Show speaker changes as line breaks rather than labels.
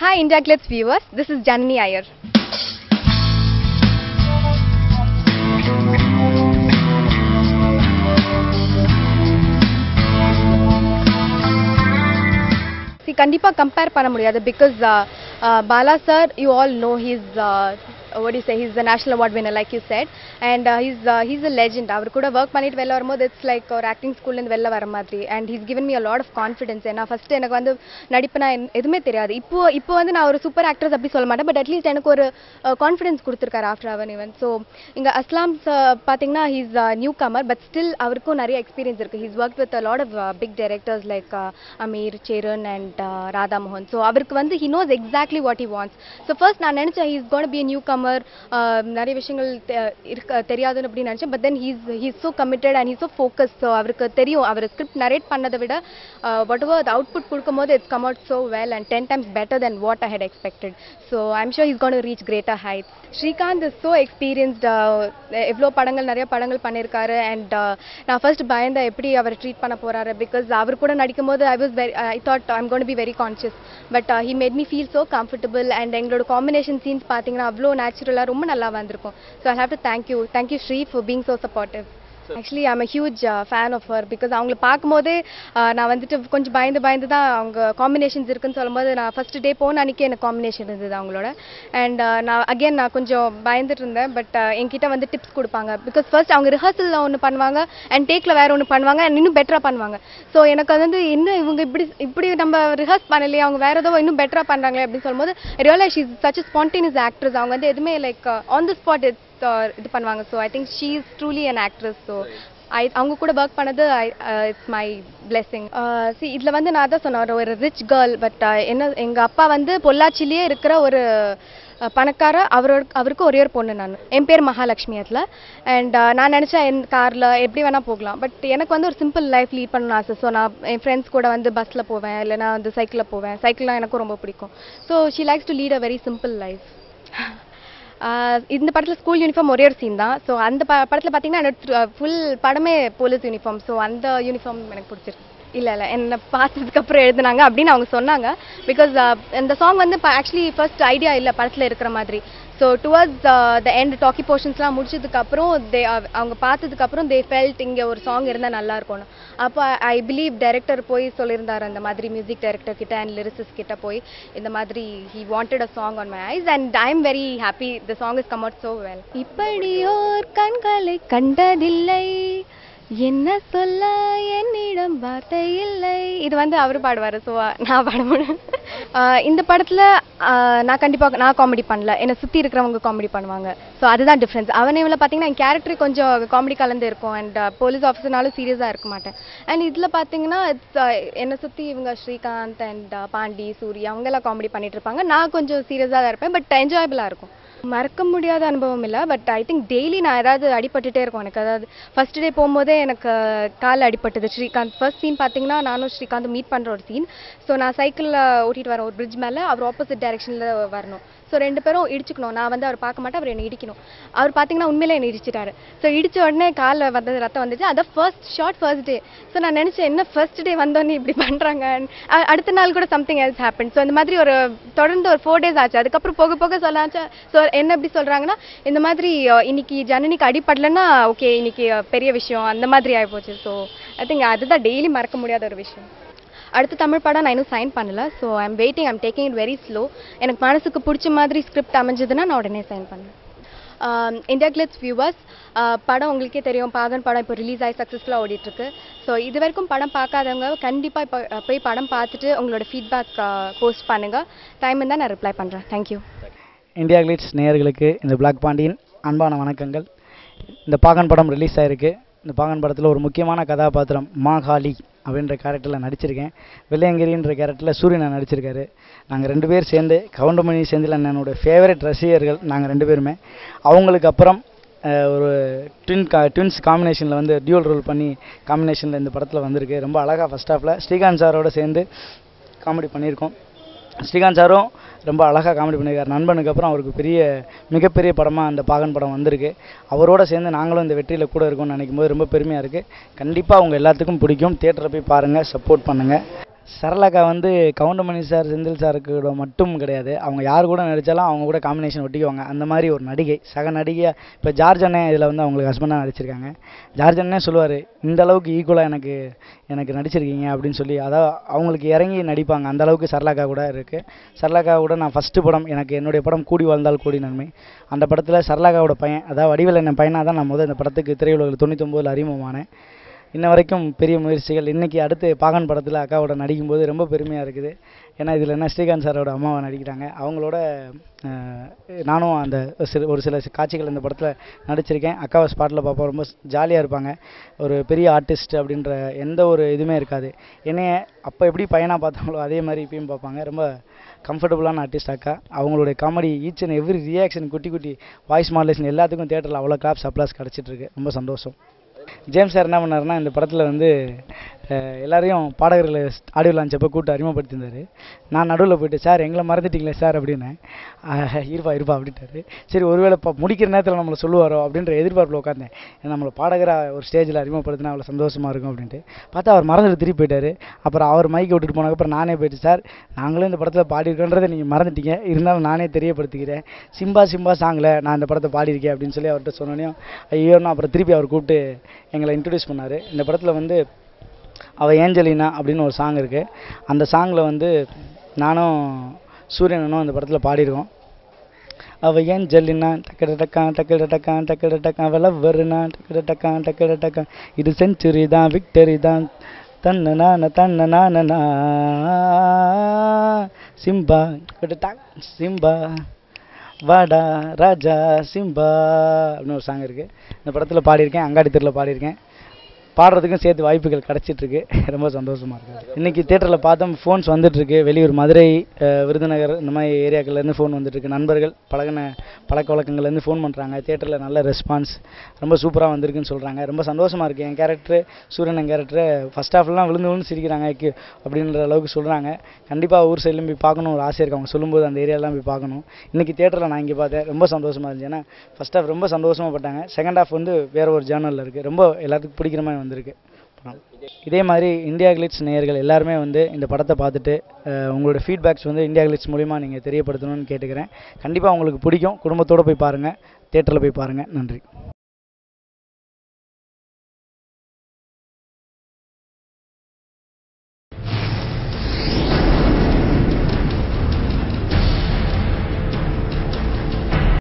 Hi India Glitz viewers, this is Janani Iyer. See, kandipa compare panna mudiyadhu because Bala sir, you all know he's what do you say, he's the national award winner like you said, and he's a legend. Avaru kuda work pannittu vella varumbodhu it's like our acting school la vella vara madri, and he's given me a lot of confidence. And first enakku vandu nadipana edume theriyadu, இப்போ வந்து நான் ஒரு super actress அப்படி சொல்ல மாட்டேன், but at least எனக்கு ஒரு confidence கொடுத்துருக்காரு ஆஃப்டர் அவன் ஈவென்ட். ஸோ இங்கே அஸ்லாம் பார்த்தீங்கன்னா he's newcomer, but still அவருக்கும் நிறைய எக்ஸ்பீரியன்ஸ் இருக்குது. He's work with lot of big directors like Ameer, Cheran and Radha மோகன். ஸோ அவருக்கு வந்து he knows exactly what he wants. So first நான் நினச்சேன் he's gonna be newcomer, நிறைய விஷயங்கள் தெரியாதுன்னு அப்படின்னு நினச்சேன். But then he's so committed and he's so focus. So அவருக்கு தெரியும், அவர் ஸ்கிரிப்ட் நரேட் பண்ணதை விட வாட் எவர் அவுட்புட் கொடுக்கும் போது it's come out so well and 10 times better than what I had expected. So I'm sure he's going to reach greater heights. Srikanth is so experienced. எவ்வளோ படங்கள் நிறைய படங்கள் பண்ணியிருக்காரு. And நான் ஃபர்ஸ்ட் பயந்த எப்படி அவர் ட்ரீட் பண்ண போகிறாரு, பிகாஸ் அவர் கூட நடிக்கும் போது I thought I'm going to be very conscious, but he made me feel so comfortable. and எங்களோட காம்பினேஷன் சீன்ஸ் பார்த்தீங்கன்னா அவ்வளோ நேச்சுரலாக ரொம்ப நல்லா வந்திருக்கும். So I have to thank you Sri for being so supportive. Actually I'm a huge fan of her because அவங்களை பார்க்கும்போதே நான் வந்துட்டு கொஞ்சம் பயந்து தான் அவங்க காம்பினேஷன்ஸ் இருக்குன்னு சொல்லும்போது, நான் ஃபர்ஸ்ட் டே போன அன்றைக்கி எனக்கு காம்பினேஷன் இருந்தது அவங்களோட. அண்ட் நான் கொஞ்சம் பயந்துட்டு இருந்தேன், பட் என்கிட்ட வந்து டிப்ஸ் கொடுப்பாங்க. பிகாஸ் ஃபர்ஸ்ட் அவங்க ரிஹர்சலில் ஒன்று பண்ணுவாங்க அண்ட் டேக்கில் வேறு ஒன்று பண்ணுவாங்க அண்ட் இன்னும் பெட்டராக பண்ணுவாங்க. ஸோ எனக்கு அது வந்து இன்னும் இவங்க இப்படி நம்ம ரிஹர்ஸ் பண்ணலையே, அவங்க வேறு ஏதோ இன்னும் பெட்டராக பண்ணுறாங்களே அப்படின்னு சொல்லும்போது realise she is such a spontaneous actress. அவங்க வந்து எதுவுமே லைக் ஆன் த ஸ்பாட் இது பண்ணுவாங்க. So I think she is truly an actress. So அவங்க கூட ஒர்க் பண்ணது இட்ஸ் மை பிளெஸிங். சி இதில் வந்து நான் தான் சொன்னேன் ஒரு ரிச் கேர்ள், பட் எங்கள் அப்பா வந்து பொள்ளாச்சிலேயே இருக்கிற ஒரு பணக்கார, அவருக்கு ஒரே ஒரு பொண்ணு. என் பேர் மகாலட்சுமி. அதில் அண்ட் நான் நினச்சேன் என் காரில் எப்படி வேணால் போகலாம், பட் எனக்கு வந்து ஒரு சிம்பிள் லைஃப் லீட் பண்ணணும்னு ஆசை. ஸோ நான் என் ஃப்ரெண்ட்ஸ் கூட வந்து பஸ்ஸில் போவேன், இல்லைனா வந்து சைக்கிளில் போவேன். சைக்கிள்லாம் எனக்கும் ரொம்ப பிடிக்கும். So she likes to lead a very simple life. இந்த படத்தில் ஸ்கூல் யூனிஃபார்ம் ஒரே ஒரு சீன் தான். ஸோ அந்த படத்தில் பார்த்தீங்கன்னா என்னோட ஃபுல் படமே போலீஸ் யூனிஃபார்ம். ஸோ அந்த யூனிஃபார்ம் எனக்கு பிடிச்சிருக்கு. இல்லை என்னை பார்த்ததுக்கப்புறம் எழுதுனாங்க அப்படின்னு அவங்க சொன்னாங்க. பிகாஸ் இந்த சாங் வந்து ஆக்சுவலி ஃபர்ஸ்ட் ஐடியா இல்லை படத்தில் இருக்கிற மாதிரி. So towards the end talkie போர்ஷன்ஸ்லாம் முடிச்சதுக்கப்புறம் அவங்க பார்த்ததுக்கப்புறம் தே ஃபெல்ட் இங்கே ஒரு சாங் இருந்தால் நல்லா இருக்கும்னு. அப்போ ஐ பிலீவ் டைரக்டர் போய் சொல்லியிருந்தார் அந்த மாதிரி, மியூசிக் டைரக்டர் கிட்ட அண்ட் லிரிசிஸ்ட் கிட்ட போய் இந்த மாதிரி he wanted a song on my eyes and I am very happy the song is come out so well. இப்படியோர் கண்களை கண்டதில்லை, என்ன சொல்ல என்னிடம் வார்த்தை இல்லை. இது வந்து அவர் பாடுவார். ஸோ நான் பாட முடியும். இந்த படத்தில் நான் கண்டிப்பாக நான் காமெடி பண்ணல, என்னை சுற்றி இருக்கிறவங்க காமெடி பண்ணுவாங்க. ஸோ அதுதான் டிஃப்ரென்ஸ். அவனைவில் பார்த்தீங்கன்னா என் கேரக்டர் கொஞ்சம் காமெடி கலந்து இருக்கும் அண்ட் போலீஸ் ஆஃபீஸர்னாலும் சீரியஸாக இருக்க மாட்டேன். அண்ட் இதில் பார்த்தீங்கன்னா என்னை சுற்றி இவங்க ஸ்ரீகாந்த் அண்ட் பாண்டி, சூரி அவங்கெல்லாம் காமெடி பண்ணிட்டு இருப்பாங்க. நான் கொஞ்சம் சீரியஸாக தான் இருப்பேன், பட் என்ஜாயபிளாக இருக்கும். மறக்க முடியாத அனுபவம் இல்லை, பட் ஐ திங்க் டெய்லி நான் ஏதாவது அடிபட்டுட்டே இருக்கும் எனக்கு. அதாவது ஃபர்ஸ்ட் டே போகும்போதே எனக்கு கால் அடிபட்டது. ஸ்ரீகாந்த் ஃபர்ஸ்ட் சீன் பார்த்தீங்கன்னா நானும் ஸ்ரீகாந்த் மீட் பண்ணுற ஒரு சீன். ஸோ நான் சைக்கிளில் ஓட்டிகிட்டு வரேன் ஒரு பிரிட்ஜ் மேலே, அவர் ஆப்போசிட் டைரெக்ஷனில் வரணும். ஸோ ரெண்டு பேரும் இடிச்சுக்கணும். நான் வந்து அவர் பார்க்க மாட்டேன், அவர் என்னை இடிக்கணும். அவர் பார்த்தீங்கன்னா உண்மையிலே என்னை இடிச்சிட்டாரு. ஸோ இடித்த உடனே காலில் வந்தது ரத்தம் வந்துச்சு. அதான் first short first day. So நான் நினச்சேன் என்ன ஃபர்ஸ்ட் டே வந்தோடனே இப்படி பண்ணுறாங்க. அடுத்த நாள் கூட சம்திங் எல்ஸ் ஹேப்பன். ஸோ இந்த மாதிரி ஒரு தொடர்ந்து ஒரு 4 days ஆச்சு. அதுக்கப்புறம் போக போக சொல்லாச்சு. ஸோ என்ன எப்படி சொல்கிறாங்கன்னா, இந்த மாதிரி இன்னைக்கு ஜனனிக்கு அடிப்படலைன்னா ஓகே இன்னைக்கு பெரிய விஷயம் அந்த மாதிரி ஆகிப்போச்சு. ஸோ ஐ திங்க் அதுதான் டெய்லி மறக்க முடியாத ஒரு விஷயம். அடுத்த தமிழ் படம் நான் இன்னும் சைன் பண்ணல. So I am waiting, I'm taking it very slow. எனக்கு மனசுக்கு பிடிச்ச மாதிரி ஸ்கிரிப்ட் அமைஞ்சதுன்னா நான் உடனே சைன் பண்ணேன். இந்தியா கிளிட்ஸ் வியூவர்ஸ், படம் உங்களுக்கே தெரியும், பாகன் படம் இப்போ ரிலீஸ் ஆகி சக்ஸஸ்ஃபுல்லாக ஓடிட்டுருக்கு. ஸோ இது வரைக்கும் படம் பார்க்காதவங்க கண்டிப்பாக இப்போ போய் படம் பார்த்துட்டு உங்களோட ஃபீட்பேக் போஸ்ட் பண்ணுங்கள். டைம் இருந்தால் நான் ரிப்ளை பண்ணுறேன். தேங்க்யூ.
இந்தியா கிளிட்ஸ் நேயர்களுக்கு இந்த பிளாக் பாண்டியின் அன்பான வணக்கங்கள். இந்த பாகன் படம் ரிலீஸ் ஆகிருக்கு. இந்த பாகன் படத்தில் ஒரு முக்கியமான கதாபாத்திரம் மாகாளி அப்படின்ற கேரக்டரில் நடிச்சிருக்கேன். வெள்ளையங்கிரின்ற கேரக்டரில் சூரியன் நடிச்சிருக்காரு. நாங்கள் 2 பேர் சேர்ந்து கவுண்டமணி செந்தில் அண்ணனோட ஃபேவரட் ரசிகர்கள் நாங்கள் 2 பேருமே. அவங்களுக்கு அப்புறம் ஒரு ட்வின்ஸ் காம்பினேஷனில் வந்து டியூல் ரோல் பண்ணி காம்பினேஷனில் இந்த படத்தில் வந்திருக்கு. ரொம்ப அழகாக ஃபர்ஸ்ட் ஹாஃபில் ஸ்ரீகாந்த் சாரோட சேர்ந்து காமெடி பண்ணியிருக்கோம். ஸ்ரீகாந்த் சாரும் ரொம்ப அழகாக காமெடி பண்ணியிருக்கார். நண்பனுக்கு அப்புறம் அவருக்கு மிகப்பெரிய படமாக அந்த பாகன் படம் வந்திருக்கு. அவரோட சேர்ந்து நாங்களும் இந்த வெற்றியில் கூட இருக்கோம்னு நினைக்கும் போது ரொம்ப பெருமையாக இருக்குது. கண்டிப்பாக அவங்க எல்லாத்துக்கும் பிடிக்கும். தியேட்டரில் போய் பாருங்கள், சப்போர்ட் பண்ணுங்கள். சரளாக்கா வந்து கவுண்டமணி சார் செந்தில் சாருக்கு கூட மட்டும் கிடையாது, அவங்க யார் கூட நடித்தாலும் அவங்க கூட காம்பினேஷன் ஒட்டிக்குவாங்க. அந்த மாதிரி ஒரு நடிகை, சக நடிகையாக. இப்போ ஜார்ஜ் அண்ணன் இதில் வந்து அவங்களுக்கு ஹஸ்பண்டாக நடிச்சிருக்காங்க. ஜார்ஜ் அண்ணனே சொல்லுவார், இந்த அளவுக்கு ஈக்குவலாக எனக்கு நடிச்சிருக்கீங்க அப்படின்னு சொல்லி. அதாவது அவங்களுக்கு இறங்கி நடிப்பாங்க. அந்த அளவுக்கு சரளாக்கா கூட இருக்குது. சரளாக்கா கூட நான் ஃபஸ்ட்டு படம், எனக்கு என்னுடைய படம் கூடி வாழ்ந்தால் கூடி நன்மை. அந்த படத்தில் சரளாக்காவோட பையன், அதாவது வடிவேல் என்ன பையனாக தான் நான் முதல் இந்த படத்துக்கு திரையுலகில் 99 அறிமுகமானேன். இன்ன வரைக்கும் பெரிய முயற்சிகள். இன்றைக்கி அடுத்து பாகன் படத்தில் அக்காவோட நடிக்கும்போது ரொம்ப பெருமையாக இருக்குது. ஏன்னா இதில் என்ன ஸ்ரீகாந்த் சாரோட அம்மாவை நடிக்கிறாங்க. அவங்களோட நானும் அந்த ஒரு சில காட்சிகள் இந்த படத்தில் நடிச்சிருக்கேன். அக்காவை ஸ்பாட்டில் பார்ப்போம், ரொம்ப ஜாலியாக இருப்பாங்க. ஒரு பெரிய ஆர்டிஸ்ட் அப்படின்ற எந்த ஒரு இதுவுமே இருக்காது. என்னைய அப்போ எப்படி பையனாக பார்த்தாங்களோ அதே மாதிரி இப்பயும் பார்ப்பாங்க. ரொம்ப கம்ஃபர்டபுளான ஆர்டிஸ்ட் அக்கா. அவங்களுடைய comedy each and every reaction, குட்டி குட்டி வாய்ஸ் மாடுலேஷன் எல்லாத்துக்கும் தேட்டரில் அவ்வளோ கிளாப்ஸ் அப்ளாஸ் கிடச்சிட்ருக்கு. ரொம்ப சந்தோஷம். ஜேம்ஸ் சார் என்ன பண்ணாருன்னா, இந்த படத்தில் வந்து எல்லாரையும் பாடகர்களை ஆடியோ லான்ச் அப்போ கூப்பிட்டு அறிமுகப்படுத்தியிருந்தார். நான் நடுவில் போயிட்டு, சார் எங்களை மறந்துட்டீங்களே சார் அப்படின்னு. இருப்பா அப்படின்ட்டாரு. சரி ஒருவேளை முடிக்கிற நேரத்தில் நம்மளை சொல்லுவாரோ அப்படின்ற எதிர்பார்ப்பில் உட்காந்தேன். நம்மளை பாடகராக ஒரு ஸ்டேஜில் அறிமுகப்படுத்தினா அவ்வளோ சந்தோஷமாக இருக்கும் அப்படின்ட்டு பார்த்தா அவர் மறந்துட்டு திருப்பி போயிட்டார். அப்புறம் அவர் மைக்கை விட்டுட்டு போனதுக்கப்புறம் நானே போயிட்டு, சார் நாங்களும் இந்த படத்தில் பாடியிருக்கோன்றதை நீங்கள் மறந்துட்டீங்க, இருந்தாலும் நானே தெரியப்படுத்திக்கிறேன், சிம்பா சிம்பா சாங்கில் நான் இந்த படத்தை பாடியிருக்கேன் அப்படின்னு சொல்லி அவர்கிட்ட சொன்னோன்னே ஐயோன்னு அப்புறம் திருப்பி அவர் கூப்பிட்டு எங்களை இன்ட்ரடியூஸ் பண்ணார். இந்த படத்தில் வந்து அவள் ஏஞ்சலினா அப்படின்னு ஒரு சாங் இருக்குது. அந்த சாங்கில் வந்து நானும் சூரியனும் அந்த படத்தில் பாடியிருக்கோம். அவள் ஏஞ்சலினா டக்கட டக்கான் டக்கட டக்கான் டக்கட டக்கான் விளவருனா டக்கட டக்கான் டக்கட டக்கான், இது செஞ்சுரி தான் விக்டரி தான் தன்னனா தன்னனா சிம்பா சிம்பா வாடா ராஜா சிம்பா அப்படின்னு ஒரு சாங் இருக்குது. இந்த படத்தில் பாடியிருக்கேன். அங்காடி தெருவில் பாடியிருக்கேன். பாடுறதுக்கும் சேர்த்து வாய்ப்புகள் கிடச்சிட்ருக்கு. ரொம்ப சந்தோஷமாக இருக்குது. இன்றைக்கி தேட்டரில் பார்த்தோம், ஃபோன்ஸ் வந்துட்டுருக்கு. வெளியூர் மதுரை, விருதுநகர் இந்த மாதிரி ஏரியாக்கள்லேருந்து ஃபோன் வந்துட்டுருக்கு. நண்பர்கள் பழக்க வழக்கங்கள்லேருந்து ஃபோன் பண்ணுறாங்க. தேட்டரில் நல்ல ரெஸ்பான்ஸ், ரொம்ப சூப்பராக வந்திருக்குன்னு சொல்கிறாங்க. ரொம்ப சந்தோஷமாக இருக்குது. என் கேரக்டரு, சூரியன் கேரக்டரு ஃபஸ்ட் ஹாஃப்லாம் விழுந்து சிரிக்கிறாங்க அப்படின்ற அளவுக்கு சொல்கிறாங்க. கண்டிப்பாக ஊர் சைட்லையும் போய் பார்க்கணும் ஒரு ஆசை இருக்குது. அவங்க சொல்லும்போது அந்த ஏரியாலாம் போய் பார்க்கணும். இன்றைக்கி தேட்டரில் நான் இங்கே பார்த்தேன், ரொம்ப சந்தோஷமாக இருந்துச்சு. ஏன்னா ஃபஸ்ட் ஹாஃப் ரொம்ப சந்தோஷமாக பட்டாங்க. செகண்ட் ஹாஃப் வந்து வேறு ஒரு ஜேர்னலில் இருக்குது. ரொம்ப எல்லாத்துக்கும் பிடிக்கிற மாதிரி வந்திருக்கு. இதே மாதிரி இந்தியா கிளிட்ஸ் நேயர்கள் எல்லாருமே வந்து இந்த படத்தை பார்த்துட்டு உங்களோட ஃபீட்பேக்ஸ் வந்து இந்தியா கிளிட்ஸ் மூலிமா நீங்கள் தெரியப்படுத்தணும்னு கேட்டுக்கிறேன். கண்டிப்பாக உங்களுக்கு பிடிக்கும். குடும்பத்தோடு போய் பாருங்கள், தேட்டரில் போய் பாருங்கள். நன்றி.